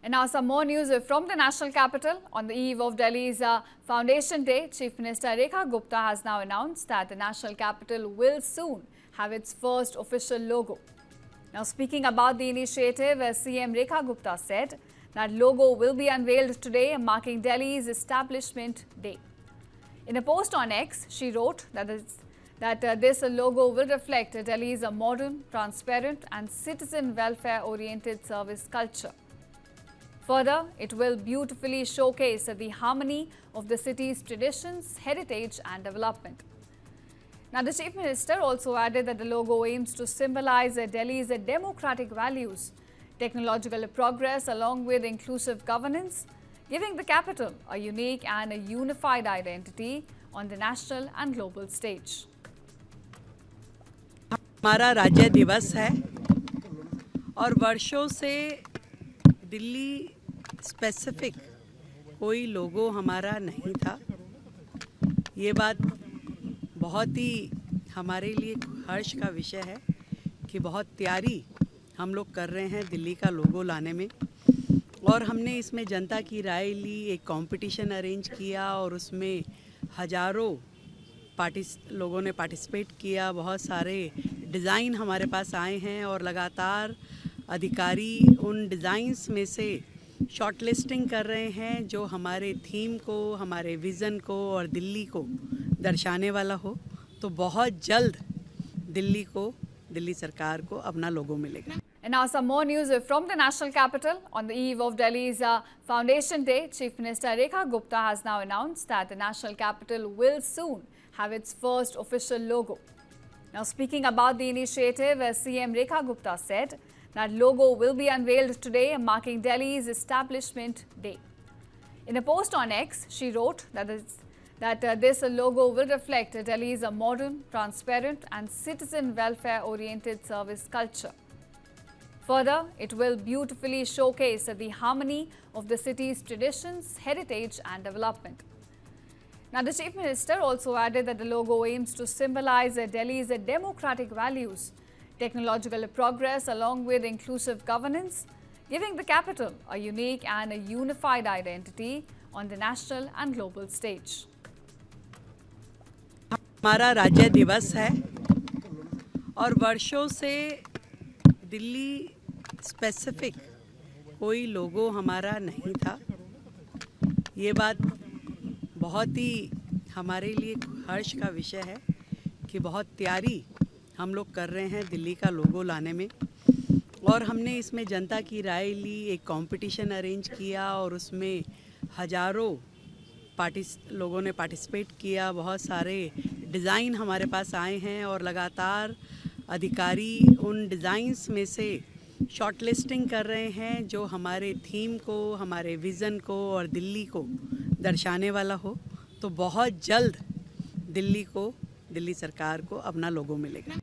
And now some more news from the national capital. On the eve of Delhi's Foundation Day, Chief Minister Rekha Gupta has now announced that the national capital will soon have its first official logo. Now speaking about the initiative, CM Rekha Gupta said that logo will be unveiled today, marking Delhi's establishment day. In a post on X, she wrote that this logo will reflect Delhi's modern, transparent and citizen welfare-oriented service culture. Further, it will beautifully showcase the harmony of the city's traditions, heritage and development. Now, the Chief Minister also added that the logo aims to symbolize Delhi's democratic values, technological progress along with inclusive governance, giving the capital a unique and a unified identity on the national and global stage. हमारा राज्य दिवस है और वर्षों से Delhi specific कोई लोगो हमारा नहीं था। ये बात बहुत ही हमारे लिए हर्ष का विषय है कि बहुत तैयारी हम लोग कर रहे हैं दिल्ली का लोगो लाने में, और हमने इसमें जनता की राय ली, एक कंपटीशन अरेंज किया और उसमें हज़ारों लोगों ने पार्टिसिपेट किया। बहुत सारे डिज़ाइन हमारे पास आए हैं और लगातार अधिकारी उन डिज़ाइंस में से शॉर्टलिस्टिंग कर रहे हैं जो हमारे थीम को, हमारे विज़न को और दिल्ली को दर्शाने वाला हो। तो बहुत जल्द दिल्ली सरकार को अपना लोगो मिलेगा। And now some more news from the national capital. On the eve of Delhi's Foundation Day, Chief Minister Rekha Gupta has now announced that the national capital will soon have its first official logo. Now speaking about the initiative, CM Rekha Gupta said that logo will be unveiled today, marking Delhi's establishment day. In a post on X, she wrote that this logo will reflect Delhi's modern, transparent and citizen welfare-oriented service culture. Further, it will beautifully showcase the harmony of the city's traditions, heritage and development. Now, the Chief Minister also added that the logo aims to symbolize Delhi's democratic values, technological progress along with inclusive governance, giving the capital a unique and a unified identity on the national and global stage. हमारा राज्य दिवस है और वर्षों से Delhi specific कोई लोगो हमारा नहीं था। ये बात बहुत ही हमारे लिए हर्ष का विषय है कि बहुत तैयारी हम लोग कर रहे हैं दिल्ली का लोगो लाने में, और हमने इसमें जनता की राय ली, एक कंपटीशन अरेंज किया और उसमें हज़ारों लोगों ने पार्टिसिपेट किया। बहुत सारे डिज़ाइन हमारे पास आए हैं और लगातार अधिकारी उन डिज़ाइंस में से शॉर्टलिस्टिंग कर रहे हैं जो हमारे थीम को, हमारे विज़न को और दिल्ली को दर्शाने वाला हो। तो बहुत जल्द दिल्ली सरकार को अपना लोगो मिलेगा।